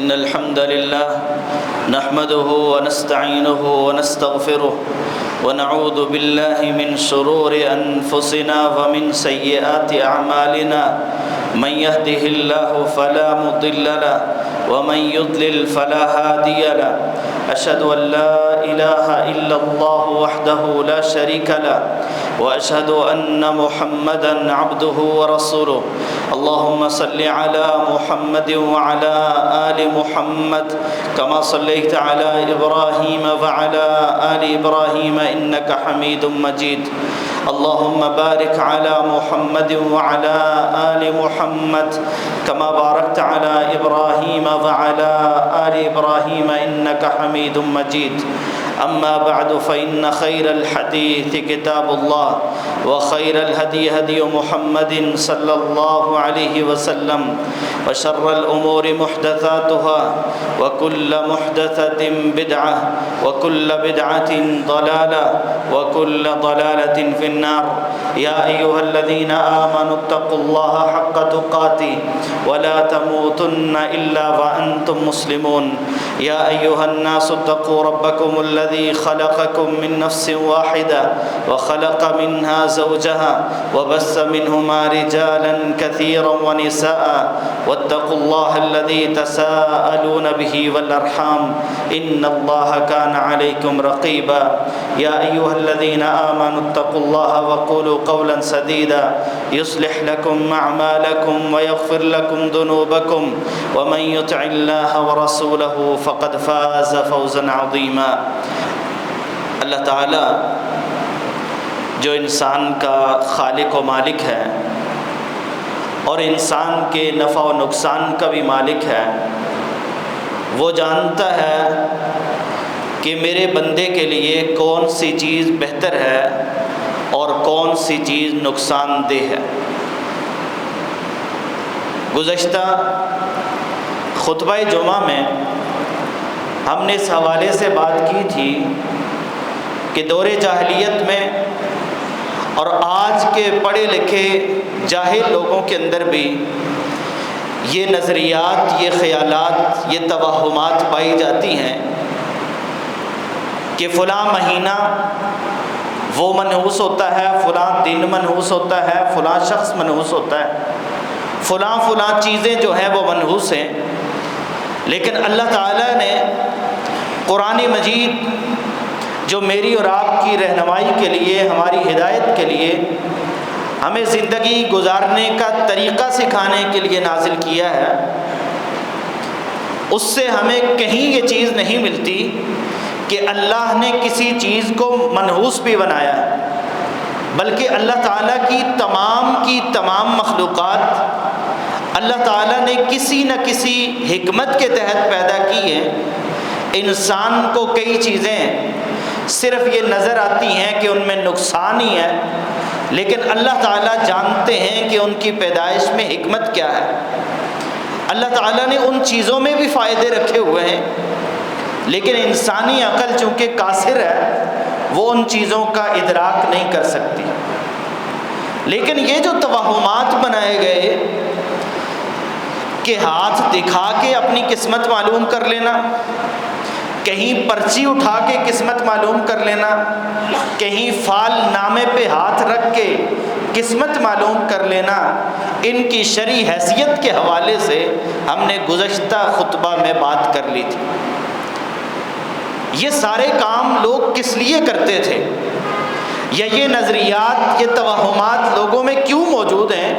إن الحمد لله نحمده ونستعينه ونستغفره ونعوذ بالله من شرور أنفسنا ومن سيئات أعمالنا من يهده الله فلا مضل له ومن يضلل فلا هادي له أشهد أن لا إله إلا الله وحده لا شريك له وأشهد أن محمدًا عبده ورسوله اللهم صل على محمد وعلى آل محمد كما صليت على إبراهيم وعلى آل إبراهيم إنك حميد مجيد اللهم بارك على محمد وعلى آل محمد كما باركت على إبراهيم وعلى آل إبراهيم إنك حميد مجيد أما بعد فإن خير الحديث كتاب الله وخير الهدي هدي محمد صلى الله عليه وسلم وشر الأمور محدثاتها وكل محدثة بدعة وكل بدعة ضلالة وكل ضلالة في النار يا أيها الذين آمنوا اتقوا الله حق تقاته ولا تموتن إلا وأنتم مسلمون يا أيها الناس اتقوا ربكم الذي خلقكم من نفس واحدة وخلق منها زوجها وبث منهما رجالا كثيرا ونساء واتقوا الله الذي تساءلون به والأرحام إن الله كان عليكم رقيبا يا أيها الذين آمنوا اتقوا الله وقولوا قولا سديدا يصلح لكم أعمالكم ويغفر لكم ذنوبكم ومن يطع الله ورسوله فقد فاز فوزا عظيما اللہ تعالیٰ جو انسان کا خالق و مالک ہے اور انسان کے نفع و نقصان کا بھی مالک ہے، وہ جانتا ہے کہ میرے بندے کے لیے کون سی چیز بہتر ہے اور کون سی چیز نقصان دہ ہے۔ گزشتہ خطبہ جمعہ میں ہم نے اس حوالے سے بات کی تھی کہ دور جاہلیت میں اور آج کے پڑھے لکھے جاہل لوگوں کے اندر بھی یہ نظریات، یہ خیالات، یہ توہمات پائی جاتی ہیں کہ فلاں مہینہ وہ منحوس ہوتا ہے، فلاں دن منحوس ہوتا ہے، فلاں شخص منحوس ہوتا ہے، فلاں چیزیں جو ہیں وہ منحوس ہیں۔ لیکن اللہ تعالیٰ نے قرآن مجید جو میری اور آپ کی رہنمائی کے لیے، ہماری ہدایت کے لیے، ہمیں زندگی گزارنے کا طریقہ سکھانے کے لیے نازل کیا ہے، اس سے ہمیں کہیں یہ چیز نہیں ملتی کہ اللہ نے کسی چیز کو منحوس بھی بنایا ہے، بلکہ اللہ تعالیٰ کی تمام مخلوقات اللہ تعالیٰ نے کسی نہ کسی حکمت کے تحت پیدا کی ہے۔ انسان کو کئی چیزیں صرف یہ نظر آتی ہیں کہ ان میں نقصان ہی ہے، لیکن اللہ تعالیٰ جانتے ہیں کہ ان کی پیدائش میں حکمت کیا ہے۔ اللہ تعالیٰ نے ان چیزوں میں بھی فائدے رکھے ہوئے ہیں، لیکن انسانی عقل چونکہ قاصر ہے، وہ ان چیزوں کا ادراک نہیں کر سکتی۔ لیکن یہ جو توہمات بنائے گئے کہ ہاتھ دکھا کے اپنی قسمت معلوم کر لینا، کہیں پرچی اٹھا کے قسمت معلوم کر لینا، کہیں فال نامے پہ ہاتھ رکھ کے قسمت معلوم کر لینا، ان کی شرعی حیثیت کے حوالے سے ہم نے گزشتہ خطبہ میں بات کر لی تھی۔ یہ سارے کام لوگ کس لیے کرتے تھے، یا یہ نظریات، یہ توہمات لوگوں میں کیوں موجود ہیں؟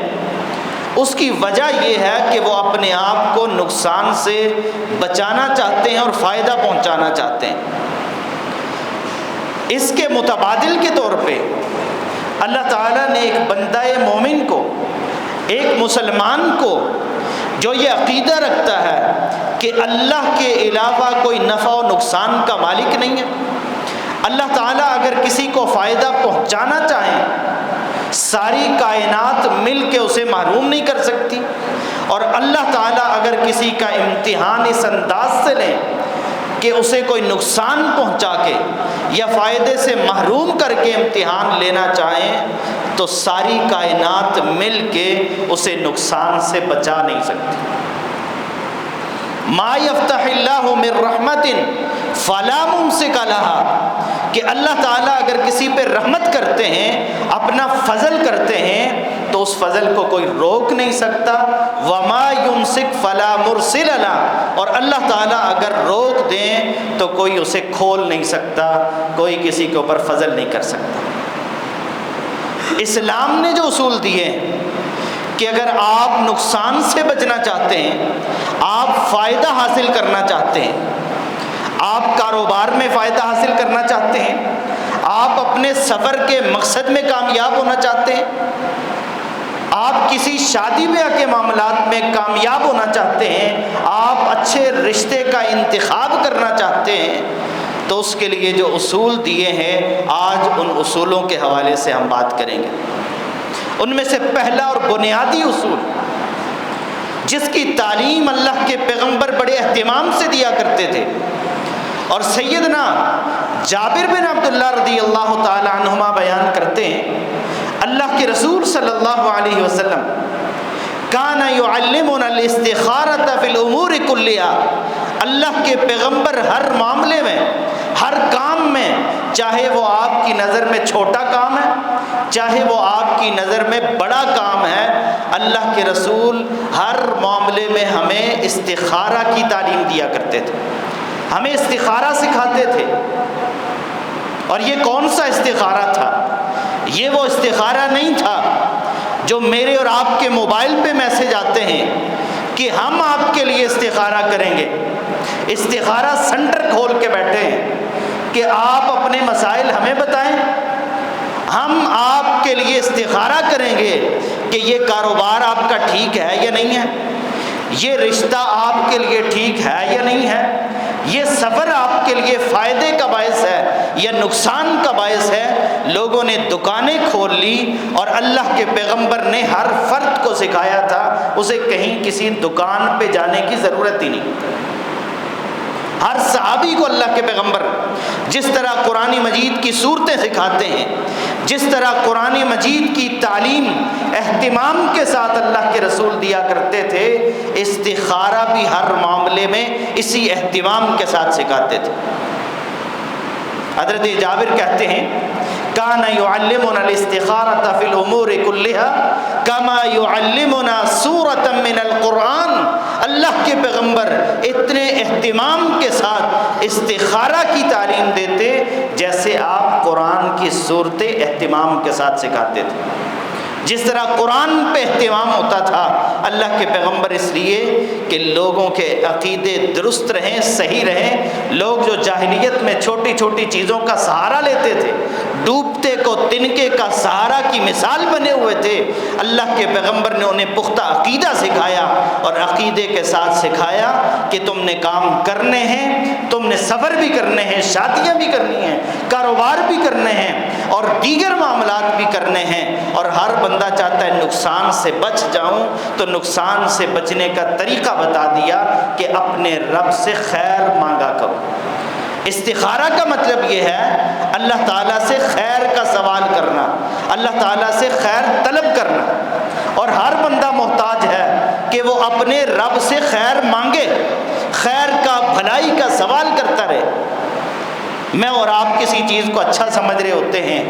اس کی وجہ یہ ہے کہ وہ اپنے آپ کو نقصان سے بچانا چاہتے ہیں اور فائدہ پہنچانا چاہتے ہیں۔ اس کے متبادل کے طور پہ اللہ تعالیٰ نے ایک بندہ مومن کو، ایک مسلمان کو جو یہ عقیدہ رکھتا ہے کہ اللہ کے علاوہ کوئی نفع و نقصان کا مالک نہیں ہے، اللہ تعالیٰ اگر کسی کو فائدہ پہنچانا چاہیں ساری کائنات مل کے اسے محروم نہیں کر سکتی، اور اللہ تعالیٰ اگر کسی کا امتحان اس انداز سے لیں کہ اسے کوئی نقصان پہنچا کے یا فائدے سے محروم کر کے امتحان لینا چاہیں تو ساری کائنات مل کے اسے نقصان سے بچا نہیں سکتی۔ ما یفتح اللہ من رحمت فلا ممسک لہا، کہ اللہ تعالیٰ اگر کسی پہ رحمت کرتے ہیں، اپنا فضل کرتے ہیں، تو اس فضل کو کوئی روک نہیں سکتا. وما یمسک فلا مرسل لہ، اور اللہ تعالیٰ اگر روک دیں تو کوئی اسے کھول نہیں سکتا، کوئی کسی کے اوپر فضل نہیں کر سکتا. اسلام نے جو اصول دیے ہیں کہ اگر آپ نقصان سے بچنا چاہتے ہیں، آپ فائدہ حاصل کرنا چاہتے ہیں، آپ کاروبار میں فائدہ حاصل کرنا چاہتے ہیں، آپ اپنے سفر کے مقصد میں کامیاب ہونا چاہتے ہیں، آپ کسی شادی بیاہ کے معاملات میں کامیاب ہونا چاہتے ہیں، آپ اچھے رشتے کا انتخاب کرنا چاہتے ہیں، تو اس کے لیے جو اصول دیے ہیں، آج ان اصولوں کے حوالے سے ہم بات کریں گے. ان میں سے پہلا اور بنیادی اصول جس کی تعلیم اللہ کے پیغمبر بڑے اہتمام سے دیا کرتے تھے، اور سیدنا جابر بن عبداللہ رضی اللہ تعالی عنہما بیان کرتے ہیں، اللہ کے رسول صلی اللہ علیہ وسلم کان یعلمنا الاستخارۃ فی الامور کلھا، اللہ کے پیغمبر ہر معاملے میں، ہر کام میں، چاہے وہ آپ کی نظر میں چھوٹا کام ہے، چاہے وہ آپ کی نظر میں بڑا کام ہے، اللہ کے رسول ہر معاملے میں ہمیں استخارہ کی تعلیم دیا کرتے تھے، ہمیں استخارہ سکھاتے تھے. اور یہ کون سا استخارہ تھا؟ یہ وہ استخارہ نہیں تھا جو میرے اور آپ کے موبائل پہ میسج آتے ہیں کہ ہم آپ کے لیے استخارہ کریں گے. استخارہ سینٹر کھول کے بیٹھے ہیں کہ آپ اپنے مسائل ہمیں بتائیں، ہم آپ کے لیے استخارہ کریں گے کہ یہ کاروبار آپ کا ٹھیک ہے یا نہیں ہے، یہ رشتہ آپ کے لیے ٹھیک ہے یا نہیں ہے، یہ سفر آپ کے لیے فائدے کا باعث ہے یا نقصان کا باعث ہے. لوگوں نے دکانیں کھول لی، اور اللہ کے پیغمبر نے ہر فرد کو سکھایا تھا اسے کہیں کسی دکان پہ جانے کی ضرورت ہی نہیں. ہر صحابی کو اللہ کے پیغمبر جس طرح قرآن مجید کی صورتیں سکھاتے ہیں، جس طرح قرآن مجید کی تعلیم اہتمام کے ساتھ اللہ کے رسول دیا کرتے تھے، استخارہ بھی ہر معاملے میں اسی اہتمام کے ساتھ سکھاتے تھے. حضرت جابر کہتے ہیں کان یعلمنا الاستخارۃ فی الامور کلھا کما یعلمنا سورۃ من القرآن. اللہ کے پیغمبر اتنے اہتمام کے ساتھ استخارہ کی تعلیم دیتے جیسے آپ قرآن کی صورتیں اہتمام کے ساتھ سکھاتے تھے. جس طرح قرآن پہ اہتمام ہوتا تھا اللہ کے پیغمبر، اس لیے کہ لوگوں کے عقیدے درست رہیں، صحیح رہیں. لوگ جو جاہلیت میں چھوٹی چھوٹی چیزوں کا سہارا لیتے تھے، ڈوبتے کو تنکے کا سہارا کی مثال بنے ہوئے تھے، اللہ کے پیغمبر نے انہیں پختہ عقیدہ سکھایا، اور عقیدے کے ساتھ سکھایا کہ تم نے کام کرنے ہیں، تم نے سفر بھی کرنے ہیں، شادیاں بھی کرنی ہیں، کاروبار بھی کرنے ہیں، اور دیگر معاملات بھی کرنے ہیں. اور ہر بندہ چاہتا ہے نقصان سے بچ جاؤں، تو نقصان سے بچنے کا طریقہ بتا دیا کہ اپنے رب سے خیر مانگا کرو. استخارہ کا مطلب یہ ہے اللہ تعالیٰ سے خیر کا سوال کرنا، اللہ تعالیٰ سے خیر طلب کرنا. اور ہر بندہ محتاج ہے کہ وہ اپنے رب سے خیر مانگے، خیر کا، بھلائی کا سوال کرتا رہے. میں اور آپ کسی چیز کو اچھا سمجھ رہے ہوتے ہیں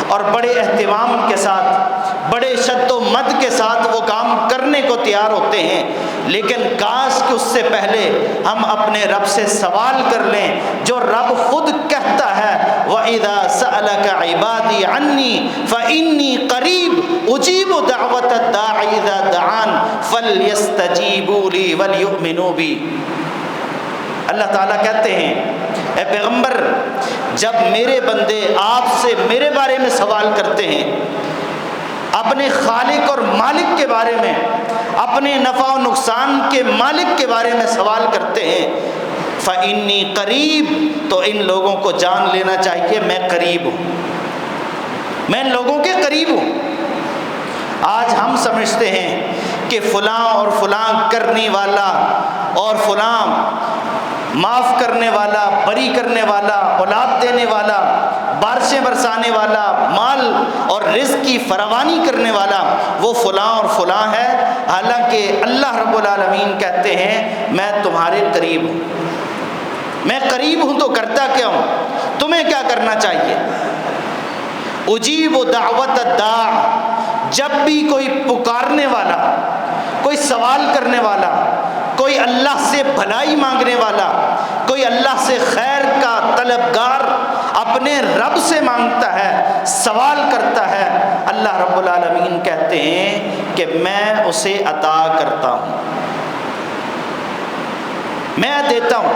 اور بڑے اہتمام کے ساتھ، بڑے شد و مد کے ساتھ وہ کام کرنے کو تیار ہوتے ہیں، لیکن کاش کہ اس سے پہلے ہم اپنے رب سے سوال کر لیں جو رب خود کہتا ہے وَإِذَا سَأَلَكَ عِبَادِي عَنِّي فَإِنِّي قَرِيبٌ أُجِيبُ دَعْوَةَ الدَّاعِ إِذَا دَعَانِ فَلْيَسْتَجِيبُوا لِي وَلْيُؤْمِنُوا بِي. اللہ تعالیٰ کہتے ہیں اے پیغمبر، جب میرے بندے آپ سے میرے بارے میں سوال کرتے ہیں، اپنے خالق اور مالک کے بارے میں، اپنے نفع و نقصان کے مالک کے بارے میں سوال کرتے ہیں، فَإِنِّي قَرِيب، تو ان لوگوں کو جان لینا چاہیے میں قریب ہوں، میں ان لوگوں کے قریب ہوں. آج ہم سمجھتے ہیں کہ فلاں اور فلاں کرنے والا اور فلاں معاف کرنے والا، بری کرنے والا، اولاد دینے والا، بارش بارشیں برسانے والا، مال اور رزق کی فراوانی کرنے والا وہ فلاں اور فلاں ہے، حالانکہ اللہ رب العالمین کہتے ہیں میں تمہارے قریب ہوں۔ میں قریب ہوں تو کرتا کیا ہوں؟ تمہیں کیا کرنا چاہیے؟ اجیب دعوت الداع، جب بھی کوئی پکارنے والا، کوئی سوال کرنے والا، کوئی اللہ سے بھلائی مانگنے والا، کوئی اللہ سے خیر کا طلبگار اپنے رب سے مانگتا ہے، سوال کرتا ہے، اللہ رب العالمین کہتے ہیں کہ میں اسے عطا کرتا ہوں، میں دیتا ہوں،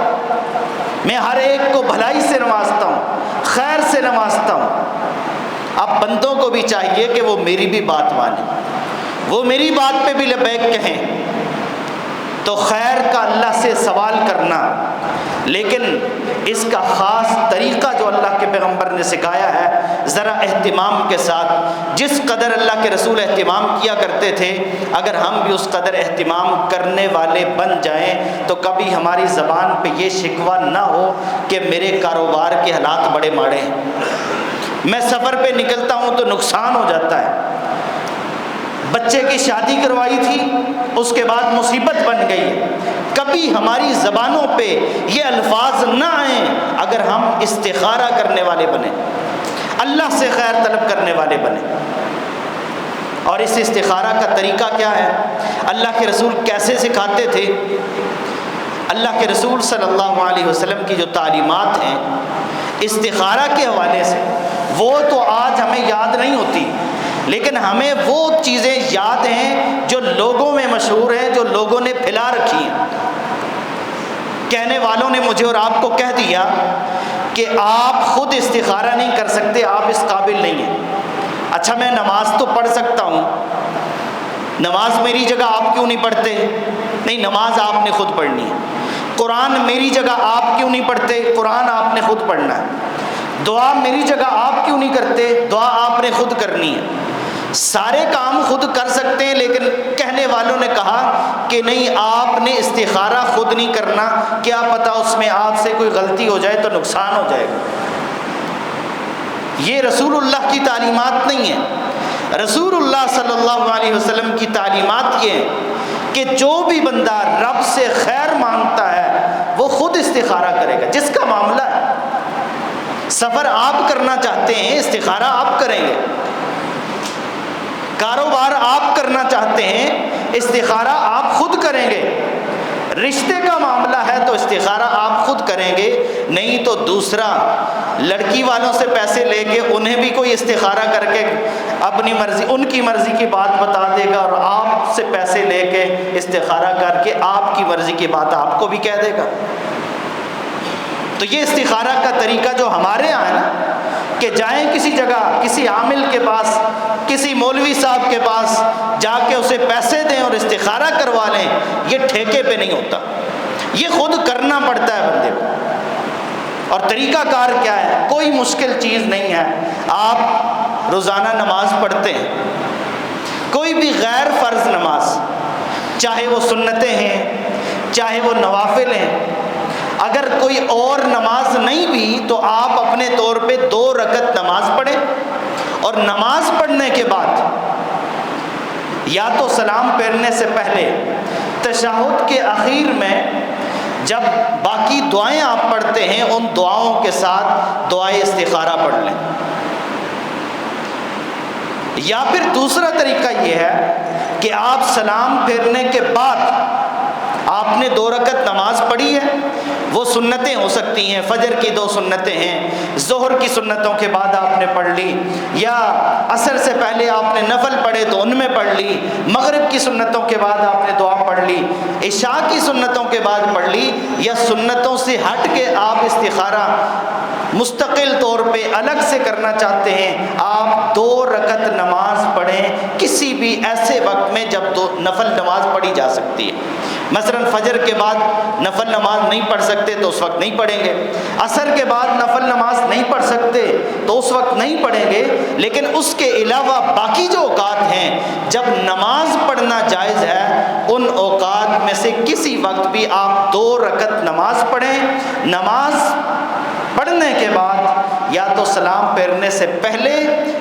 میں ہر ایک کو بھلائی سے نوازتا ہوں، خیر سے نوازتا ہوں۔ اب بندوں کو بھی چاہیے کہ وہ میری بھی بات مانیں، وہ میری بات پہ بھی لبیک کہیں۔ تو خیر کا اللہ سے سوال کرنا، لیکن اس کا خاص طریقہ جو اللہ کے پیغمبر نے سکھایا ہے، ذرا اہتمام کے ساتھ، جس قدر اللہ کے رسول اہتمام کیا کرتے تھے، اگر ہم بھی اس قدر اہتمام کرنے والے بن جائیں تو کبھی ہماری زبان پہ یہ شکوہ نہ ہو کہ میرے کاروبار کے حالات بڑے ماڑے ہیں، میں سفر پہ نکلتا ہوں تو نقصان ہو جاتا ہے، بچے کی شادی کروائی تھی اس کے بعد مصیبت بن گئی۔ کبھی ہماری زبانوں پہ یہ الفاظ نہ آئیں اگر ہم استخارہ کرنے والے بنیں، اللہ سے خیر طلب کرنے والے بنیں۔ اور اس استخارہ کا طریقہ کیا ہے؟ اللہ کے رسول کیسے سکھاتے تھے؟ اللہ کے رسول صلی اللہ علیہ وسلم کی جو تعلیمات ہیں استخارہ کے حوالے سے، وہ تو آج ہمیں یاد نہیں ہوتی، لیکن ہمیں وہ چیزیں یاد ہیں جو لوگوں میں مشہور ہیں، جو لوگوں نے پھیلا رکھی ہیں۔ کہنے والوں نے مجھے اور آپ کو کہہ دیا کہ آپ خود استخارہ نہیں کر سکتے، آپ اس قابل نہیں ہیں۔ اچھا میں نماز تو پڑھ سکتا ہوں، نماز میری جگہ آپ کیوں نہیں پڑھتے؟ نہیں، نماز آپ نے خود پڑھنی ہے۔ قرآن میری جگہ آپ کیوں نہیں پڑھتے؟ قرآن آپ نے خود پڑھنا ہے۔ دعا میری جگہ آپ کیوں نہیں کرتے؟ دعا آپ نے خود کرنی ہے۔ سارے کام خود کر سکتے ہیں، لیکن کہنے والوں نے کہا کہ نہیں، آپ نے استخارہ خود نہیں کرنا، کیا پتہ اس میں آپ سے کوئی غلطی ہو جائے تو نقصان ہو جائے گا۔ یہ رسول اللہ کی تعلیمات نہیں ہیں۔ رسول اللہ صلی اللہ علیہ وسلم کی تعلیمات یہ ہیں کہ جو بھی بندہ رب سے خیر مانگتا ہے وہ خود استخارہ کرے گا۔ جس کا معاملہ ہے، سفر آپ کرنا چاہتے ہیں، استخارہ آپ کریں گے۔ کاروبار آپ کرنا چاہتے ہیں، استخارہ آپ خود کریں گے۔ رشتے کا معاملہ ہے تو استخارہ آپ خود کریں گے، نہیں تو دوسرا لڑکی والوں سے پیسے لے کے انہیں بھی کوئی استخارہ کر کے اپنی مرضی، ان کی مرضی کی بات بتا دے گا، اور آپ سے پیسے لے کے استخارہ کر کے آپ کی مرضی کی بات آپ کو بھی کہہ دے گا۔ تو یہ استخارہ کا طریقہ جو ہمارے یہاں ہے نا، کہ جائیں کسی جگہ، کسی عامل کے پاس، کسی مولوی صاحب کے پاس جا کے اسے پیسے دیں اور استخارہ کروا لیں، یہ ٹھیکے پہ نہیں ہوتا، یہ خود کرنا پڑتا ہے بندے کو۔ اور طریقہ کار کیا ہے؟ کوئی مشکل چیز نہیں ہے۔ آپ روزانہ نماز پڑھتے ہیں، کوئی بھی غیر فرض نماز، چاہے وہ سنتیں ہیں چاہے وہ نوافل ہیں، اگر کوئی اور نماز نہیں بھی تو آپ اپنے طور پہ 2 رکعت نماز پڑھیں، اور نماز پڑھنے کے بعد یا تو سلام پھیرنے سے پہلے تشہد کے اخیر میں جب باقی دعائیں آپ پڑھتے ہیں ان دعاؤں کے ساتھ دعائے استخارہ پڑھ لیں، یا پھر دوسرا طریقہ یہ ہے کہ آپ سلام پھیرنے کے بعد آپ نے 2 رکعت نماز پڑھی ہے، وہ سنتیں ہو سکتی ہیں، فجر کی 2 سنتیں ہیں، ظہر کی سنتوں کے بعد آپ نے پڑھ لی، یا عصر سے پہلے آپ نے نفل پڑھے تو ان میں پڑھ لی، مغرب کی سنتوں کے بعد آپ نے دعا پڑھ لی، عشاء کی سنتوں کے بعد پڑھ لی، یا سنتوں سے ہٹ کے آپ استخارہ مستقل طور پہ الگ سے کرنا چاہتے ہیں، آپ 2 رکعت نماز پڑھیں کسی بھی ایسے وقت میں جب نفل نماز پڑھی جا سکتی ہے۔ مثلا فجر کے بعد نفل نماز نہیں پڑھ سکتے تو اس وقت نہیں پڑھیں گے، عصر کے بعد نفل نماز نہیں پڑھ سکتے تو اس وقت نہیں پڑھیں گے، لیکن اس کے علاوہ باقی جو اوقات ہیں جب نماز پڑھنا جائز ہے ان اوقات میں سے کسی وقت بھی آپ 2 رکعت نماز پڑھیں۔ نماز پڑھنے کے بعد یا یا تو سلام پھیرنے سے پہلے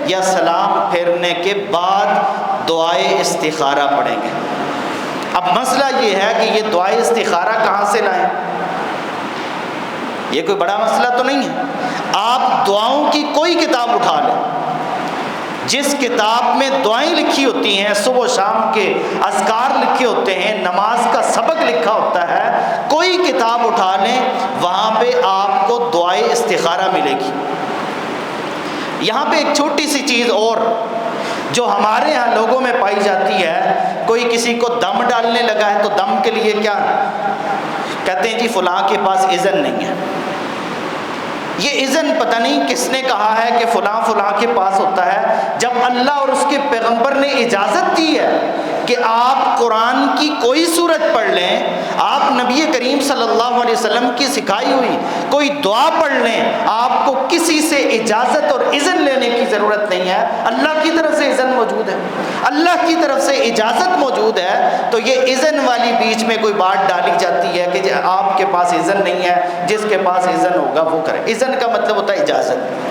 یا سلام پھیرنے کے بعد دعائے استخارہ پڑھیں گے۔ اب مسئلہ یہ ہے کہ یہ دعائے استخارہ کہاں سے لائیں؟ یہ کوئی بڑا مسئلہ تو نہیں ہے۔ آپ دعاؤں کی کوئی کتاب اٹھا لیں، جس کتاب میں دعائیں لکھی ہوتی ہیں، صبح و شام کے اذکار لکھے ہوتے ہیں، نماز کا سبق لکھا ہوتا ہے، کوئی کتاب اٹھا لیں، وہاں پہ آپ کو دعائے استخارہ ملے گی۔ یہاں پہ ایک چھوٹی سی چیز اور جو ہمارے ہاں لوگوں میں پائی جاتی ہے، کوئی کسی کو دم ڈالنے لگا ہے تو دم کے لیے کیا کہتے ہیں؟ جی فلاں کے پاس اذن نہیں ہے۔ یہ اذن پتہ نہیں کس نے کہا ہے کہ فلاں فلاں کے پاس ہوتا ہے، جب اللہ اور اس کے پیغمبر نے اجازت دی ہے کہ آپ قرآن کی کوئی سورت پڑھ لیں، آپ نبی کریم صلی اللہ علیہ وسلم کی سکھائی ہوئی کوئی دعا پڑھ لیں، آپ کو کسی سے اجازت اور اذن لینے کی ضرورت نہیں ہے۔ اللہ کی طرف سے اذن موجود ہے، اللہ کی طرف سے اجازت موجود ہے۔ تو یہ اذن والی بیچ میں کوئی بات ڈالی جاتی ہے کہ آپ کے پاس اذن نہیں ہے، جس کے پاس اذن ہوگا وہ کرے۔ اذن کا مطلب ہوتا ہے اجازت۔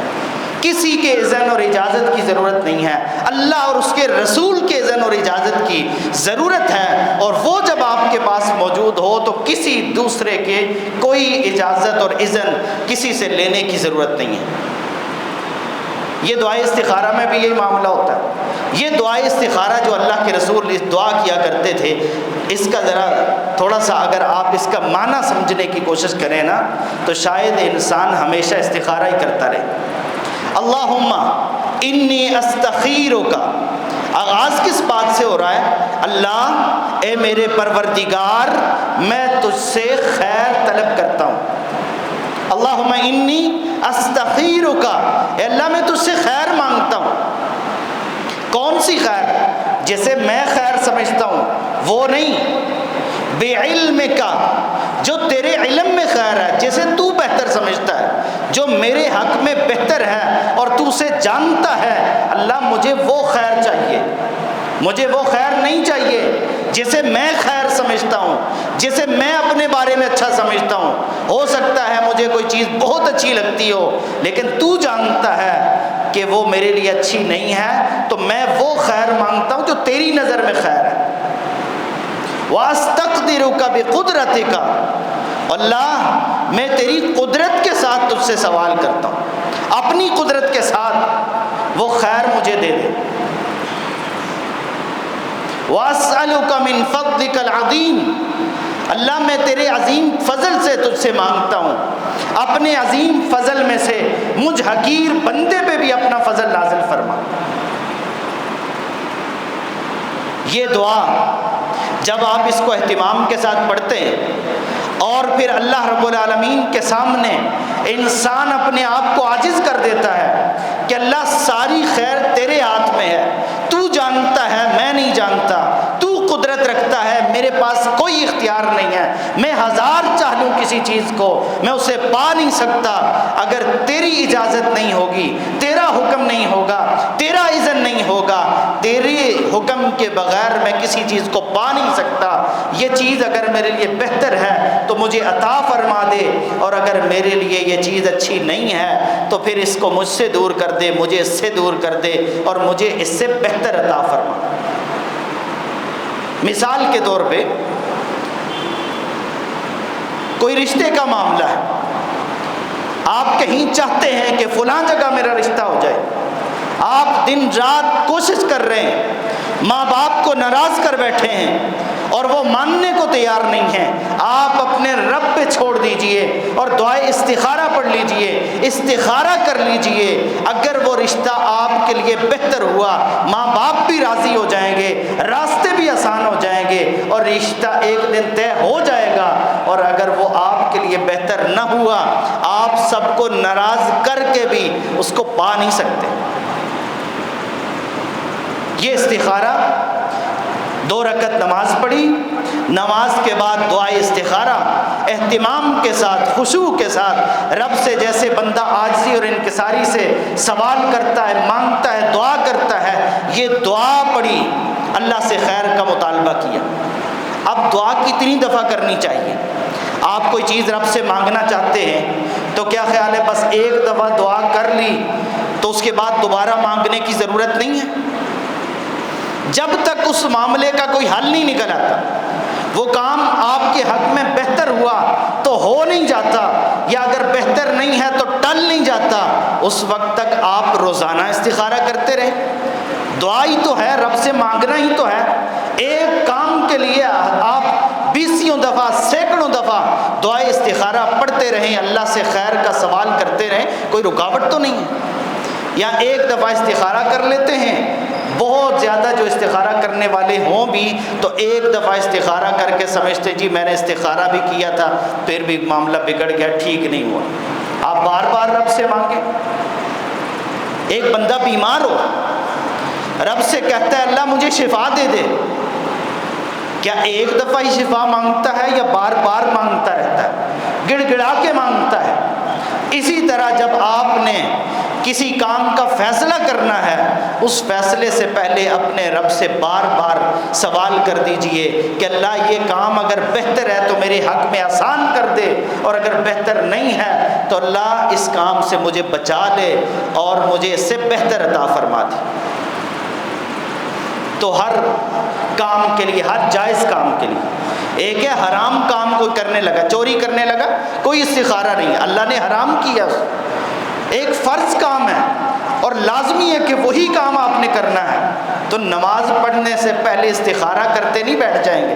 کسی کے اذن اور اجازت کی ضرورت نہیں ہے، اللہ اور اس کے رسول کے اذن اور اجازت کی ضرورت ہے، اور وہ جب آپ کے پاس موجود ہو تو کسی دوسرے کے کوئی اجازت اور اذن کسی سے لینے کی ضرورت نہیں ہے۔ یہ دعائے استخارہ میں بھی یہی معاملہ ہوتا ہے۔ یہ دعائے استخارہ جو اللہ کے رسول اس دعا کیا کرتے تھے، اس کا ذرا تھوڑا سا اگر آپ اس کا معنی سمجھنے کی کوشش کریں نا، تو شاید انسان ہمیشہ استخارہ ہی کرتا رہے۔ اللہم انی استخیرک، آغاز کس بات سے ہو رہا ہے؟ اللہ اے میرے پروردگار، میں تجھ سے خیر طلب کرتا ہوں۔ اللہم انی استخیرک، اے اللہ میں تجھ سے خیر مانگتا ہوں۔ کون سی خیر؟ جسے میں خیر سمجھتا ہوں وہ نہیں، بے علم کا، جو تیرے علم میں خیر ہے، جسے تو بہتر سمجھتا ہے، جو میرے حق میں بہتر ہے اور تو اسے جانتا ہے۔ اللہ مجھے وہ خیر چاہیے، مجھے وہ خیر نہیں چاہیے جسے میں خیر سمجھتا ہوں، جسے میں اپنے بارے میں اچھا سمجھتا ہوں۔ ہو سکتا ہے مجھے کوئی چیز بہت اچھی لگتی ہو، لیکن تو جانتا ہے کہ وہ میرے لیے اچھی نہیں ہے، تو میں وہ خیر مانگتا ہوں جو تیری نظر میں خیر ہے۔ وَأَسْتَقْدِرُكَ بِقُدْرَتِكَ، اللہ میں تیری قدرت کے ساتھ تجھ سے سوال کرتا ہوں، اپنی قدرت کے ساتھ وہ خیر مجھے دے دے۔ وَأَسْأَلُكَ مِن فَضْلِكَ الْعَظِيمِ، اللہ میں تیرے عظیم فضل سے تجھ سے مانگتا ہوں، اپنے عظیم فضل میں سے مجھ حقیر بندے پہ بھی اپنا فضل نازل فرما۔ یہ دعا جب آپ اس کو اہتمام کے ساتھ پڑھتے ہیں اور پھر اللہ رب العالمین کے سامنے انسان اپنے آپ کو عاجز کر دیتا ہے کہ اللہ ساری خیر تیرے ہاتھ میں ہے، تو جانتا ہے میں نہیں جانتا، تو قدرت رکھتا ہے میرے پاس کوئی اختیار نہیں ہے، میں ہزار چاہ لوں کسی چیز کو میں اسے پا نہیں سکتا، اگر تیری اجازت نہیں ہوگی، تیرا حکم نہیں ہوگا، تیرا اذن نہیں ہوگا، تیرے حکم کے بغیر میں کسی چیز کو پا نہیں سکتا۔ یہ چیز اگر میرے لیے بہتر ہے تو مجھے عطا فرما دے، اور اگر میرے لیے یہ چیز اچھی نہیں ہے تو پھر اس کو مجھ سے دور کر دے، مجھے اس سے دور کر دے، اور مجھے اس سے بہتر عطا فرما۔ مثال کے طور پہ کوئی رشتے کا معاملہ ہے، آپ کہیں چاہتے ہیں کہ فلاں جگہ میرا رشتہ ہو جائے، آپ دن رات کوشش کر رہے ہیں، ماں باپ کو ناراض کر بیٹھے ہیں اور وہ ماننے کو تیار نہیں ہیں، آپ اپنے رب پہ چھوڑ دیجئے اور دعائے استخارہ پڑھ لیجئے، استخارہ کر لیجئے، اگر وہ رشتہ آپ کے لیے بہتر ہوا، ماں باپ بھی راضی ہو جائیں گے، راستے بھی آسان ہو جائیں گے اور رشتہ ایک دن طے ہو جائے گا، اور اگر وہ آپ کے لیے بہتر نہ ہوا، آپ سب کو ناراض کر کے بھی اس کو پا نہیں سکتے۔ یہ استخارہ، 2 رکعت نماز پڑھی، نماز کے بعد دعائے استخارہ اہتمام کے ساتھ، خشوع کے ساتھ، رب سے جیسے بندہ عاجزی اور انکساری سے سوال کرتا ہے، مانگتا ہے، دعا کرتا ہے، یہ دعا پڑھی، اللہ سے خیر کا مطالبہ کیا۔ اب دعا کتنی دفعہ کرنی چاہیے؟ آپ کوئی چیز رب سے مانگنا چاہتے ہیں تو کیا خیال ہے بس ایک دفعہ دعا کر لی تو اس کے بعد دوبارہ مانگنے کی ضرورت نہیں ہے؟ جب تک اس معاملے کا کوئی حل نہیں نکل آتا، وہ کام آپ کے حق میں بہتر ہوا تو ہو نہیں جاتا، یا اگر بہتر نہیں ہے تو ٹل نہیں جاتا، اس وقت تک آپ روزانہ استخارہ کرتے رہیں۔ دعا ہی تو ہے، رب سے مانگنا ہی تو ہے۔ ایک کام کے لیے آپ بیسیوں دفعہ، سینکڑوں دفعہ دعائے استخارہ پڑھتے رہیں، اللہ سے خیر کا سوال کرتے رہیں، کوئی رکاوٹ تو نہیں ہے۔ یا ایک دفعہ استخارہ کر لیتے ہیں، بہت زیادہ جو استخارہ کرنے والے ہوں بھی تو ایک دفعہ استخارہ کر کے سمجھتے جی میں نے استخارہ بھی کیا تھا پھر بھی معاملہ بگڑ گیا، ٹھیک نہیں ہوا۔ آپ بار بار رب سے مانگیں۔ ایک بندہ بیمار ہو، رب سے کہتا ہے اللہ مجھے شفا دے دے، کیا ایک دفعہ ہی شفا مانگتا ہے یا بار بار مانگتا رہتا ہے، گڑ گڑا کے مانگتا ہے؟ اسی طرح جب آپ نے کسی کام کا فیصلہ کرنا ہے، اس فیصلے سے پہلے اپنے رب سے بار بار سوال کر دیجئے کہ اللہ یہ کام اگر بہتر ہے تو میرے حق میں آسان کر دے، اور اگر بہتر نہیں ہے تو اللہ اس کام سے مجھے بچا لے اور مجھے اس سے بہتر عطا فرما دے۔ تو ہر کام کے لیے، ہر جائز کام کے لیے، ایک ہے حرام کام کوئی کرنے لگا، چوری کرنے لگا، کوئی استخارہ نہیں، اللہ نے حرام کیا۔ ایک فرض کام ہے اور لازمی ہے کہ وہی کام آپ نے کرنا ہے، تو نماز پڑھنے سے پہلے استخارہ کرتے نہیں بیٹھ جائیں گے۔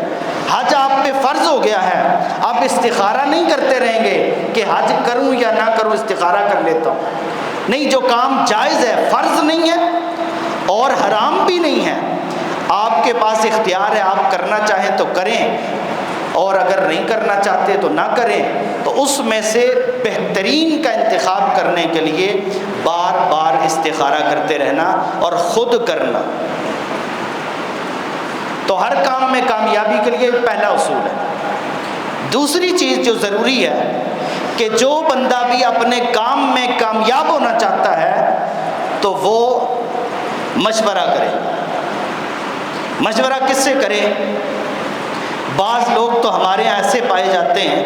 حج آپ پہ فرض ہو گیا ہے، آپ استخارہ نہیں کرتے رہیں گے کہ حج کروں یا نہ کروں، استخارہ کر لیتا ہوں۔ نہیں، جو کام جائز ہے، فرض نہیں ہے اور حرام بھی نہیں ہے، آپ کے پاس اختیار ہے، آپ کرنا چاہیں تو کریں اور اگر نہیں کرنا چاہتے تو نہ کریں۔ تو اس میں سے بہترین کا انتخاب کرنے کے لیے بار بار استخارہ کرتے رہنا اور خود کرنا۔ تو ہر کام میں کامیابی کے لیے پہلا اصول ہے۔ دوسری چیز جو ضروری ہے کہ جو بندہ بھی اپنے کام میں کامیاب ہونا چاہتا ہے تو وہ مشورہ کرے۔ مشورہ کس سے کرے؟ بعض لوگ تو ہمارے یہاں ایسے پائے جاتے ہیں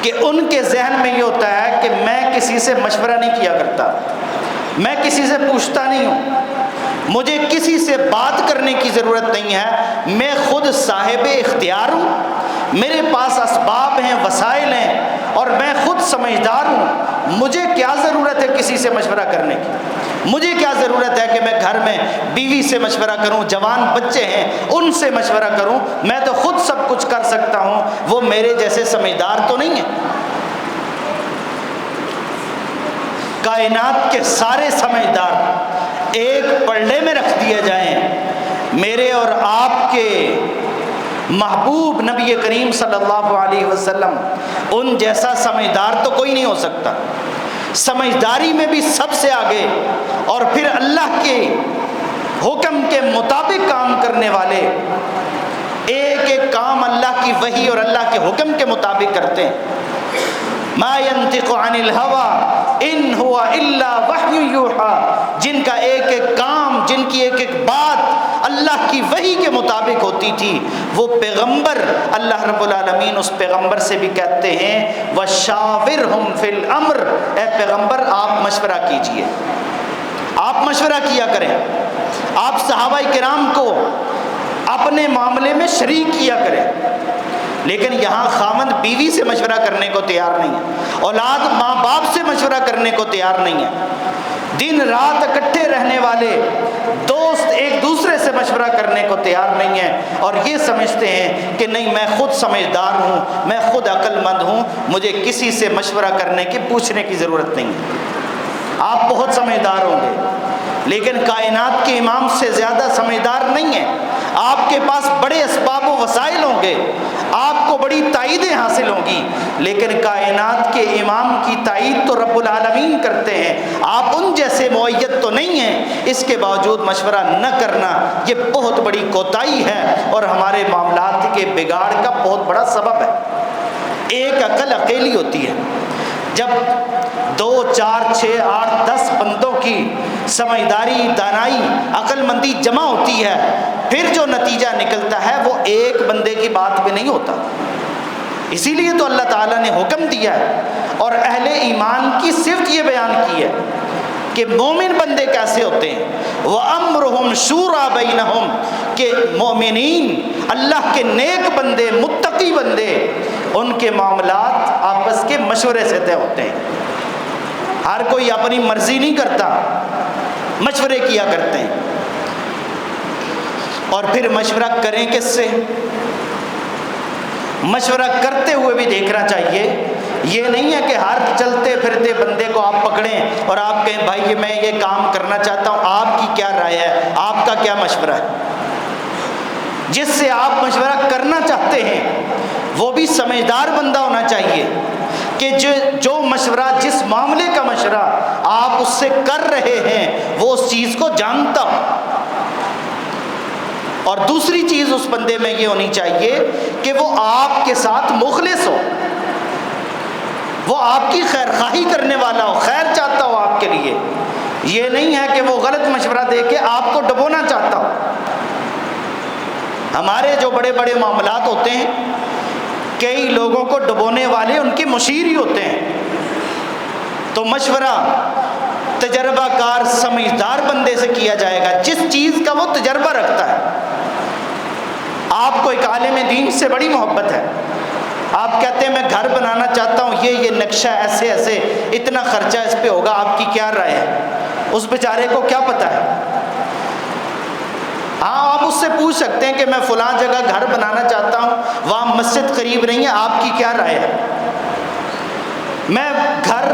کہ ان کے ذہن میں یہ ہوتا ہے کہ میں کسی سے مشورہ نہیں کیا کرتا، میں کسی سے پوچھتا نہیں ہوں، مجھے کسی سے بات کرنے کی ضرورت نہیں ہے، میں خود صاحب اختیار ہوں، میرے پاس اسباب ہیں، وسائل ہیں اور میں خود سمجھدار ہوں، مجھے کیا ضرورت ہے کسی سے مشورہ کرنے کی؟ مجھے کیا ضرورت ہے کہ میں گھر میں بیوی سے مشورہ کروں، جوان بچے ہیں ان سے مشورہ کروں، میں تو خود سب کچھ کر سکتا ہوں، وہ میرے جیسے سمجھدار تو نہیں ہیں۔ کائنات کے سارے سمجھدار ایک پلڑے میں رکھ دیے جائیں، میرے اور آپ کے محبوب نبی کریم صلی اللہ علیہ وسلم ان جیسا سمجھدار تو کوئی نہیں ہو سکتا۔ سمجھداری میں بھی سب سے آگے، اور پھر اللہ کے حکم کے مطابق کام کرنے والے، ایک ایک کام اللہ کی وحی اور اللہ کے حکم کے مطابق کرتے ہیں۔ ما ينطق عن الهوى ان هو الا وحی یوحى، جن کا ایک ایک کام، جن کی ایک ایک بات اللہ کی وحی کے مطابق ہوتی تھی، وہ پیغمبر اللہ رب العالمین اس پیغمبر سے بھی کہتے ہیں وَشَاوِرْهُمْ فِي الْأَمْرِ، اے پیغمبر آپ مشورہ کیجئے، آپ مشورہ کیا کریں، آپ صحابہ کرام کو اپنے معاملے میں شریک کیا کریں۔ لیکن یہاں خاوند بیوی سے مشورہ کرنے کو تیار نہیں ہے، اولاد ماں باپ سے مشورہ کرنے کو تیار نہیں ہے، دن رات اکٹھے رہنے والے دوست ایک دوسرے سے مشورہ کرنے کو تیار نہیں ہیں، اور یہ سمجھتے ہیں کہ نہیں میں خود سمجھدار ہوں، میں خود عقل مند ہوں، مجھے کسی سے مشورہ کرنے کی، پوچھنے کی ضرورت نہیں ہے۔ آپ بہت سمجھدار ہوں گے لیکن کائنات کے امام سے زیادہ سمجھدار نہیں ہیں۔ آپ کے پاس بڑے اسباب و وسائل ہوں گے، آپ کو بڑی تائیدیں حاصل ہوں گی، لیکن کائنات کے امام کی تائید تو رب العالمین کرتے ہیں، آپ ان جیسے معید تو نہیں ہیں، اس کے باوجود مشورہ نہ کرنا یہ بہت بڑی کوتاہی ہے اور ہمارے معاملات کے بگاڑ کا بہت بڑا سبب ہے۔ ایک عقل اکیلی ہوتی ہے، جب 2 4 6 8 10 بندوں کی سمجھداری، دانائی، عقل مندی جمع ہوتی ہے، پھر جو نتیجہ نکلتا ہے وہ ایک بندے کی بات پہ نہیں ہوتا، اسی لیے تو اللہ تعالیٰ نے حکم دیا ہے اور اہل ایمان کی صفت یہ بیان کی ہے کہ مومن بندے کیسے ہوتے ہیں، وَأَمْرُهُمْ شُورَى بَيْنَهُمْ، کہ مومنین اللہ کے نیک بندے متقی بندے ان کے معاملات آپس کے مشورے سے طے ہوتے ہیں۔ ہر کوئی اپنی مرضی نہیں کرتا، مشورے کیا کرتے ہیں۔ اور پھر مشورہ کریں کس سے؟ مشورہ کرتے ہوئے بھی دیکھنا چاہیے، یہ نہیں ہے کہ ہر چلتے پھرتے بندے کو آپ پکڑیں اور آپ کہیں بھائی میں یہ کام کرنا چاہتا ہوں، آپ کی کیا رائے ہے، آپ کا کیا مشورہ ہے۔ جس سے آپ مشورہ کرنا چاہتے ہیں وہ بھی سمجھدار بندہ ہونا چاہیے کہ جو مشورہ، جس معاملے کا مشورہ آپ اس سے کر رہے ہیں وہ اس چیز کو جانتا ہو۔ اور دوسری چیز اس بندے میں یہ ہونی چاہیے کہ وہ آپ کے ساتھ مخلص ہو، وہ آپ کی خیر خواہی کرنے والا ہو، خیر چاہتا ہو آپ کے لیے۔ یہ نہیں ہے کہ وہ غلط مشورہ دے کے آپ کو ڈبونا چاہتا ہو۔ ہمارے جو بڑے بڑے معاملات ہوتے ہیں، کئی لوگوں کو ڈبونے والے ان کے مشیر ہی ہوتے ہیں۔ تو مشورہ تجربہ کار سمجھدار بندے سے کیا جائے گا، جس چیز کا وہ تجربہ رکھتا ہے۔ آپ کو ایک عالم دین سے بڑی محبت ہے، آپ کہتے ہیں میں گھر بنانا چاہتا ہوں، یہ نقشہ ایسے ایسے، اتنا خرچہ اس پہ ہوگا، آپ کی کیا رائے ہے؟ اس بیچارے کو کیا پتہ ہے؟ ہاں آپ اس سے پوچھ سکتے ہیں کہ میں فلاں جگہ گھر بنانا چاہتا ہوں، وہاں مسجد قریب نہیں ہے، آپ کی کیا رائے ہے؟ میں گھر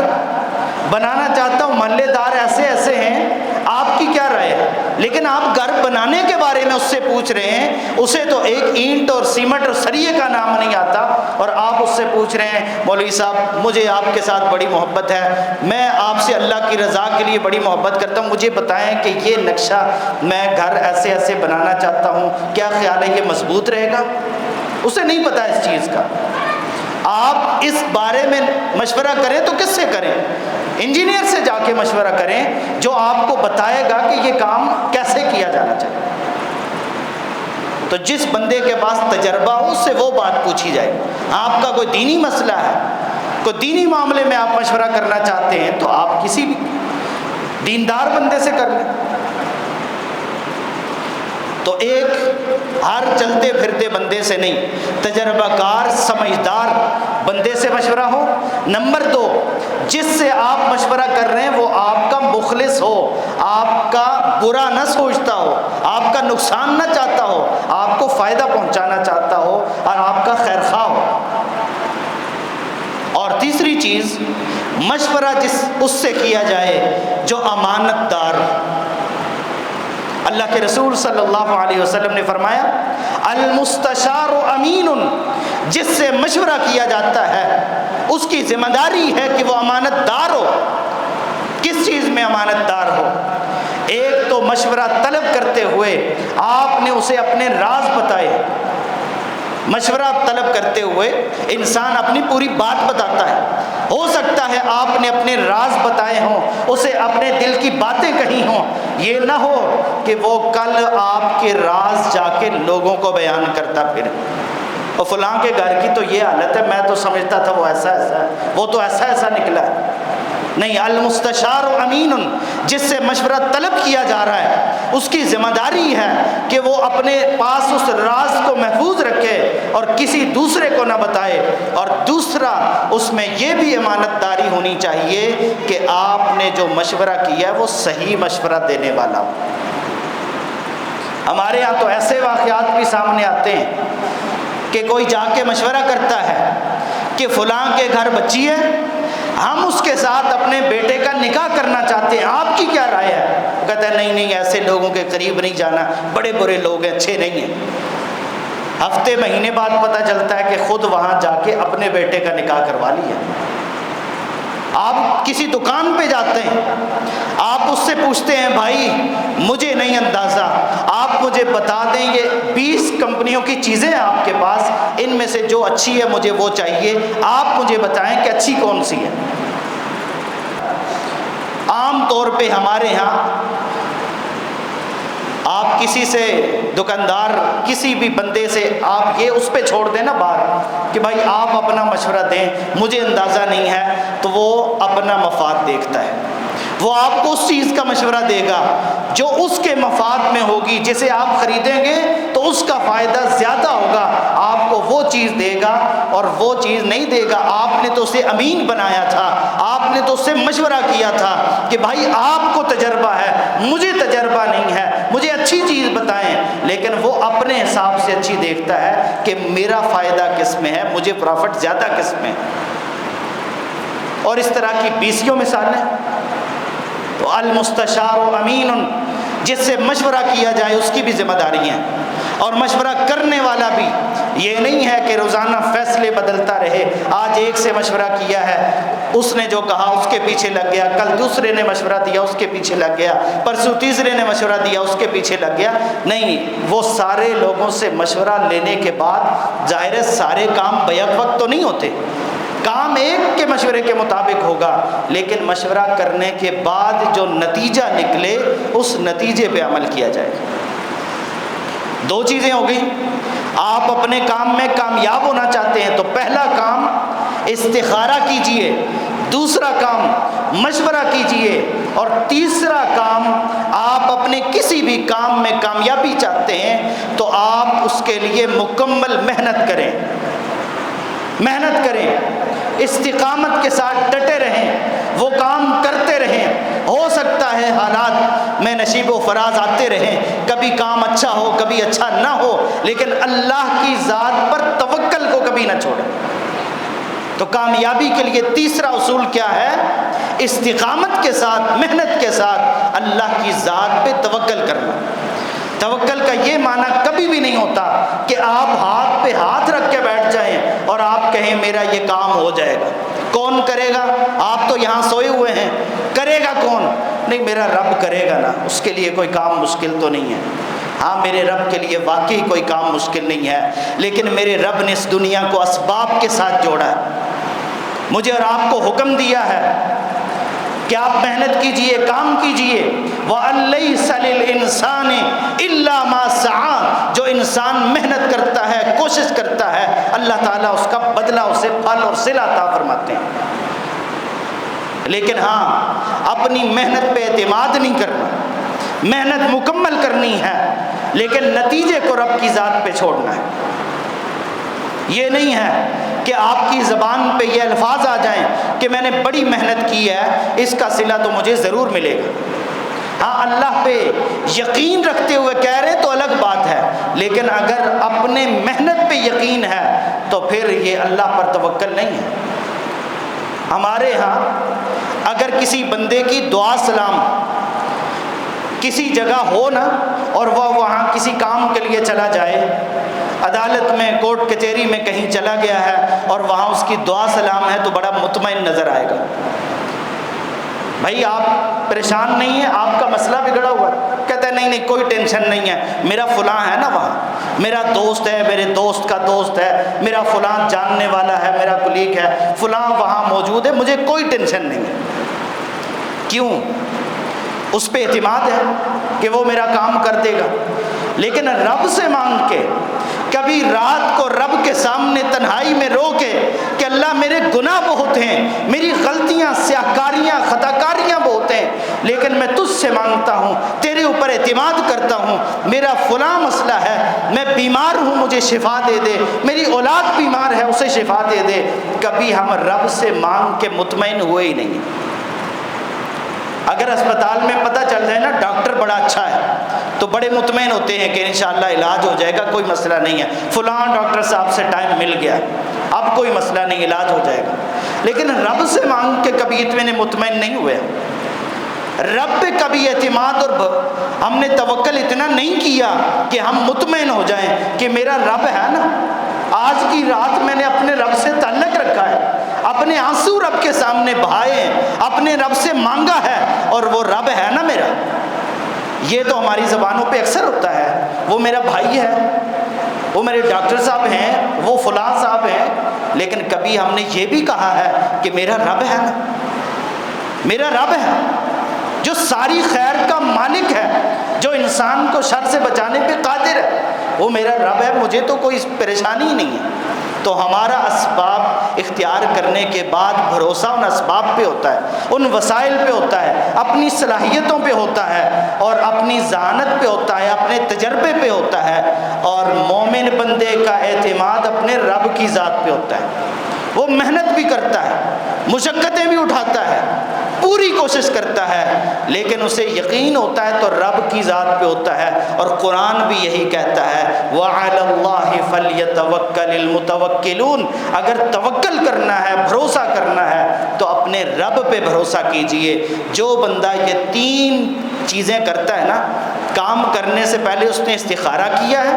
بنانا چاہتا ہوں، محلے دار ایسے ایسے ہیں، آپ کی کیا رائے ہے؟ لیکن آپ گھر بنانے کے بارے میں اس سے پوچھ رہے ہیں، اسے تو ایک اینٹ اور سیمنٹ اور سریے کا نام نہیں آتا، اور آپ اس سے پوچھ رہے ہیں مولوی صاحب مجھے آپ کے ساتھ بڑی محبت ہے، میں آپ سے اللہ کی رضا کے لیے بڑی محبت کرتا ہوں، مجھے بتائیں کہ یہ نقشہ میں گھر ایسے ایسے بنانا چاہتا ہوں، کیا خیال ہے یہ مضبوط رہے گا؟ اسے نہیں پتہ اس چیز کا۔ آپ اس بارے میں مشورہ کریں تو کس سے کریں؟ انجینئر سے جا کے مشورہ کریں جو آپ کو بتائے گا کہ یہ کام کیسے کیا جانا چاہیے۔ تو جس بندے کے پاس تجربہ ہو اس سے وہ بات پوچھی جائے۔ آپ کا کوئی دینی مسئلہ ہے، کوئی دینی معاملے میں آپ مشورہ کرنا چاہتے ہیں تو آپ کسی بھی دیندار بندے سے کر لیں۔ تو ایک ہر چلتے پھرتے بندے سے نہیں، تجربہ کار سمجھدار بندے سے مشورہ ہو۔ نمبر 2، جس سے آپ مشورہ کر رہے ہیں وہ آپ کا مخلص ہو، آپ کا برا نہ سوچتا ہو، آپ کا نقصان نہ چاہتا ہو، آپ کو فائدہ پہنچانا چاہتا ہو اور آپ کا خیر خواہ ہو۔ اور تیسری چیز، مشورہ اس سے کیا جائے جو امانت دار۔ اللہ کے رسول صلی اللہ علیہ وسلم نے فرمایا المستشار امین، جس سے مشورہ کیا جاتا ہے اس کی ذمہ داری ہے کہ وہ امانت دار ہو۔ کس چیز میں امانت دار ہو؟ ایک تو مشورہ طلب کرتے ہوئے آپ نے اسے اپنے راز بتائے۔ مشورہ طلب کرتے ہوئے انسان اپنی پوری بات بتاتا ہے، ہو سکتا ہے آپ نے اپنے راز بتائے ہوں، اسے اپنے دل کی باتیں کہی ہوں، یہ نہ ہو کہ وہ کل آپ کے راز جا کے لوگوں کو بیان کرتا پھر اور فلاں کے گھر کی تو یہ حالت ہے، میں تو سمجھتا تھا وہ ایسا ایسا ہے، وہ تو ایسا ایسا نکلا ہے۔ نہیں، المستشار امین، جس سے مشورہ طلب کیا جا رہا ہے اس کی ذمہ داری ہے کہ وہ اپنے پاس اس راز کو محفوظ رکھے اور کسی دوسرے کو نہ بتائے۔ اور دوسرا، اس میں یہ بھی امانت داری ہونی چاہیے کہ آپ نے جو مشورہ کیا ہے وہ صحیح مشورہ دینے والا ہو۔ ہمارے ہاں تو ایسے واقعات بھی سامنے آتے ہیں کہ کوئی جا کے مشورہ کرتا ہے کہ فلاں کے گھر بچی ہے، ہم اس کے ساتھ اپنے بیٹے کا نکاح کرنا چاہتے ہیں، آپ کی کیا رائے ہے؟ وہ کہتا ہے نہیں ایسے لوگوں کے قریب نہیں جانا، بڑے برے لوگ ہیں، اچھے نہیں ہیں۔ ہفتے مہینے بعد پتہ چلتا ہے کہ خود وہاں جا کے اپنے بیٹے کا نکاح کروا لیا۔ آپ کسی دکان پہ جاتے ہیں، آپ اس سے پوچھتے ہیں بھائی مجھے نہیں اندازہ، آپ مجھے بتا دیں یہ 20 کمپنیوں کی چیزیں ہیں آپ کے پاس، ان میں سے جو اچھی ہے مجھے وہ چاہیے، آپ مجھے بتائیں کہ اچھی کون سی ہے۔ عام طور پہ ہمارے ہاں آپ کسی سے دکاندار کسی بھی بندے سے آپ یہ اس پہ چھوڑ دیں نا بات کہ بھائی آپ اپنا مشورہ دیں، مجھے اندازہ نہیں ہے، تو وہ اپنا مفاد دیکھتا ہے، وہ آپ کو اس چیز کا مشورہ دے گا جو اس کے مفاد میں ہوگی، جسے آپ خریدیں گے تو اس کا فائدہ زیادہ ہوگا، آپ کو وہ چیز دے گا اور وہ چیز نہیں دے گا۔ آپ نے تو اسے امین بنایا تھا، آپ نے تو اس سے مشورہ کیا تھا کہ بھائی آپ کو تجربہ ہے، مجھے تجربہ نہیں ہے، مجھے اچھی چیز بتائیں، لیکن وہ اپنے حساب سے اچھی دیکھتا ہے کہ میرا فائدہ کس میں ہے، مجھے پروفٹ زیادہ کس میں۔ اور اس طرح کی بیسیوں مثالیں۔ تو المستشار امین، جس سے مشورہ کیا جائے اس کی بھی ذمہ داری ہے، اور مشورہ کرنے والا بھی یہ نہیں ہے کہ روزانہ فیصلے بدلتا رہے، آج ایک سے مشورہ کیا ہے، اس نے جو کہا اس کے پیچھے لگ گیا، کل دوسرے نے مشورہ دیا اس کے پیچھے لگ گیا، پرسوں تیسرے نے مشورہ دیا اس کے پیچھے لگ گیا۔ نہیں، وہ سارے لوگوں سے مشورہ لینے کے بعد ظاہر ہے سارے کام بیک وقت تو نہیں ہوتے، کام ایک کے مشورے کے مطابق ہوگا، لیکن مشورہ کرنے کے بعد جو نتیجہ نکلے اس نتیجے پہ عمل کیا جائے گا۔ دو چیزیں ہو گئی، آپ اپنے کام میں کامیاب ہونا چاہتے ہیں تو پہلا کام استخارہ کیجئے، دوسرا کام مشورہ کیجئے، اور تیسرا کام آپ اپنے کسی بھی کام میں کامیابی چاہتے ہیں تو آپ اس کے لیے مکمل محنت کریں، محنت کریں، استقامت کے ساتھ ڈٹے رہیں، وہ کام کرتے رہیں۔ ہو سکتا ہے حالات میں نشیب و فراز آتے رہیں، کبھی کام اچھا ہو کبھی اچھا نہ ہو، لیکن اللہ کی ذات پر توکل کو کبھی نہ چھوڑیں۔ تو کامیابی کے لیے تیسرا اصول کیا ہے؟ استقامت کے ساتھ، محنت کے ساتھ اللہ کی ذات پہ توکل کرنا۔ توکل کا یہ معنی کبھی بھی نہیں ہوتا کہ آپ ہاتھ پہ ہاتھ رکھ کے بیٹھ جائیں اور آپ کہیں میرا یہ کام ہو جائے گا۔ کون کرے گا؟ آپ تو یہاں سوئے ہوئے ہیں، کرے گا کون؟ نہیں، میرا رب کرے گا نا، اس کے لیے کوئی کام مشکل تو نہیں ہے۔ ہاں، میرے رب کے لیے واقعی کوئی کام مشکل نہیں ہے، لیکن میرے رب نے اس دنیا کو اسباب کے ساتھ جوڑا ہے، مجھے اور آپ کو حکم دیا ہے کہ آپ محنت کیجئے، کام کیجئے۔ وَأَن لَيْسَ لِلْإِنسَانِ إِلَّا مَا سَعَىٰ، جو انسان محنت کرتا ہے، کوشش کرتا ہے، اللہ تعالیٰ اس کا بدلہ، اسے پھل اور صلہ عطا فرماتے ہیں۔ لیکن ہاں، اپنی محنت پہ اعتماد نہیں کرنا، محنت مکمل کرنی ہے، لیکن نتیجے کو رب کی ذات پہ چھوڑنا ہے۔ یہ نہیں ہے کہ آپ کی زبان پہ یہ الفاظ آ جائیں کہ میں نے بڑی محنت کی ہے، اس کا صلہ تو مجھے ضرور ملے گا۔ ہاں، اللہ پہ یقین رکھتے ہوئے کہہ رہے تو الگ بات ہے، لیکن اگر اپنے محنت پہ یقین ہے تو پھر یہ اللہ پر توکل نہیں ہے۔ ہمارے ہاں اگر کسی بندے کی دعا سلام کسی جگہ ہو نا، اور وہ وہاں کسی کام کے لیے چلا جائے، عدالت میں، کورٹ کچہری میں کہیں چلا گیا ہے اور وہاں اس کی دعا سلام ہے تو بڑا مطمئن نظر آئے گا۔ بھائی آپ پریشان نہیں ہیں، آپ کا مسئلہ بگڑا ہوا ہے؟ کہتا ہے نہیں نہیں، کوئی ٹینشن نہیں ہے، میرا فلاں ہے نا وہاں، میرا دوست ہے، میرے دوست کا دوست ہے، میرا فلاں جاننے والا ہے، میرا کلیگ ہے، فلاں وہاں موجود ہے، مجھے کوئی ٹینشن نہیں ہے۔ کیوں؟ اس پہ اعتماد ہے کہ وہ میرا کام کر دے گا۔ لیکن رب سے مانگ کے، کبھی رات کو رب کے سامنے تنہائی میں رو کے کہ اللہ میرے گناہ بہت ہیں، میری غلطیاں، سیاہکاریاں، خطاکاریاں بہت ہیں، لیکن میں تجھ سے مانگتا ہوں، تیرے اوپر اعتماد کرتا ہوں، میرا فلاں مسئلہ ہے، میں بیمار ہوں، مجھے شفا دے دے، میری اولاد بیمار ہے، اسے شفا دے دے۔ کبھی ہم رب سے مانگ کے مطمئن ہوئے ہی نہیں۔ اگر اسپتال میں پتہ چل جائے نا ڈاکٹر بڑا اچھا ہے تو بڑے مطمئن ہوتے ہیں کہ انشاءاللہ علاج ہو جائے گا، کوئی مسئلہ نہیں ہے، فلاں ڈاکٹر صاحب سے ٹائم مل گیا، اب کوئی مسئلہ نہیں، علاج ہو جائے گا۔ لیکن رب سے مانگ کے کبھی اتنے مطمئن نہیں ہوئے، رب پہ کبھی اعتماد اور ہم نے توکل اتنا نہیں کیا کہ ہم مطمئن ہو جائیں کہ میرا رب ہے نا، آج کی رات میں نے اپنے رب سے تعلق رکھا ہے، اپنے آنسو رب کے سامنے بہائے ہیں، اپنے رب سے مانگا ہے اور وہ رب ہے نا میرا۔ یہ تو ہماری زبانوں پہ اکثر ہوتا ہے، وہ میرا بھائی ہے، وہ میرے ڈاکٹر صاحب ہیں، وہ فلاں صاحب ہیں، لیکن کبھی ہم نے یہ بھی کہا ہے کہ میرا رب ہے نا، میرا رب ہے جو ساری خیر کا مالک ہے، جو انسان کو شر سے بچانے پہ قادر ہے، وہ میرا رب ہے، مجھے تو کوئی پریشانی ہی نہیں ہے۔ تو ہمارا اسباب اختیار کرنے کے بعد بھروسہ ان اسباب پہ ہوتا ہے، ان وسائل پہ ہوتا ہے، اپنی صلاحیتوں پہ ہوتا ہے، اور اپنی ذہانت پہ ہوتا ہے، اپنے تجربے پہ ہوتا ہے، اور مومن بندے کا اعتماد اپنے رب کی ذات پہ ہوتا ہے۔ وہ محنت بھی کرتا ہے، مشقتیں بھی اٹھاتا ہے، پوری کوشش کرتا ہے، لیکن اسے یقین ہوتا ہے تو رب کی ذات پہ ہوتا ہے، اور قرآن بھی یہی کہتا ہے وَعَلَى اللَّهِ فَلْيَتَوَكَّلِ الْمُتَوَكِّلُونَ۔ اگر توکل کرنا ہے، بھروسہ کرنا ہے، تو اپنے رب پہ بھروسہ کیجئے۔ جو بندہ یہ 3 چیزیں کرتا ہے نا، کام کرنے سے پہلے اس نے استخارہ کیا ہے،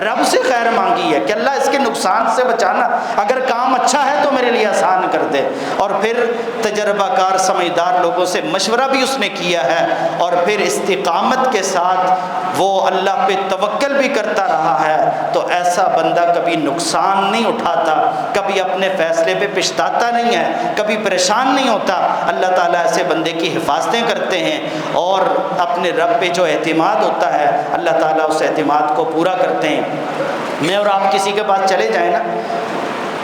رب سے خیر مانگی ہے کہ اللہ اس کے نقصان سے بچانا، اگر کام اچھا ہے تو میرے لیے آسان کر دے، اور پھر تجربہ کار سمجھدار لوگوں سے مشورہ بھی اس نے کیا ہے، اور پھر استقامت کے ساتھ وہ اللہ پہ توکل بھی کرتا رہا ہے، تو ایسا بندہ کبھی نقصان نہیں اٹھاتا، کبھی اپنے فیصلے پہ پچھتاتا نہیں ہے، کبھی پریشان نہیں ہوتا۔ اللہ تعالیٰ ایسے بندے کی حفاظتیں کرتے ہیں، اور اپنے رب پہ جو اعتماد ہوتا ہے اللہ تعالیٰ اس اعتماد کو پورا کرتے ہیں۔ میں اور آپ کسی کے پاس چلے جائیں نا،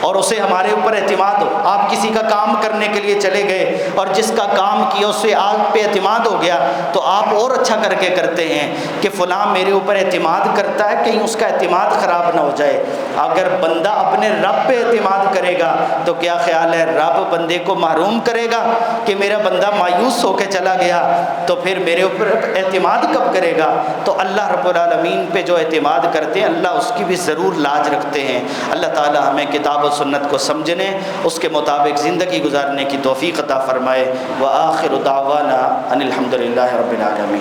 اور اسے ہمارے اوپر اعتماد ہو، آپ کسی کا کام کرنے کے لیے چلے گئے اور جس کا کام کیا اس سے آپ پہ اعتماد ہو گیا، تو آپ اور اچھا کر کے کرتے ہیں کہ فلاں میرے اوپر اعتماد کرتا ہے، کہیں اس کا اعتماد خراب نہ ہو جائے۔ اگر بندہ اپنے رب پہ اعتماد کرے گا تو کیا خیال ہے رب بندے کو محروم کرے گا کہ میرا بندہ مایوس ہو کے چلا گیا تو پھر میرے اوپر اعتماد کب کرے گا؟ تو اللہ رب العالمین پہ جو اعتماد کرتے ہیں اللہ اس کی بھی ضرور لاج رکھتے ہیں۔ اللہ تعالی ہمیں کتاب و سنت کو سمجھنے، اس کے مطابق زندگی گزارنے کی توفیق عطا فرمائے۔ وآخر دعوانا ان الحمد للہ رب العالمین۔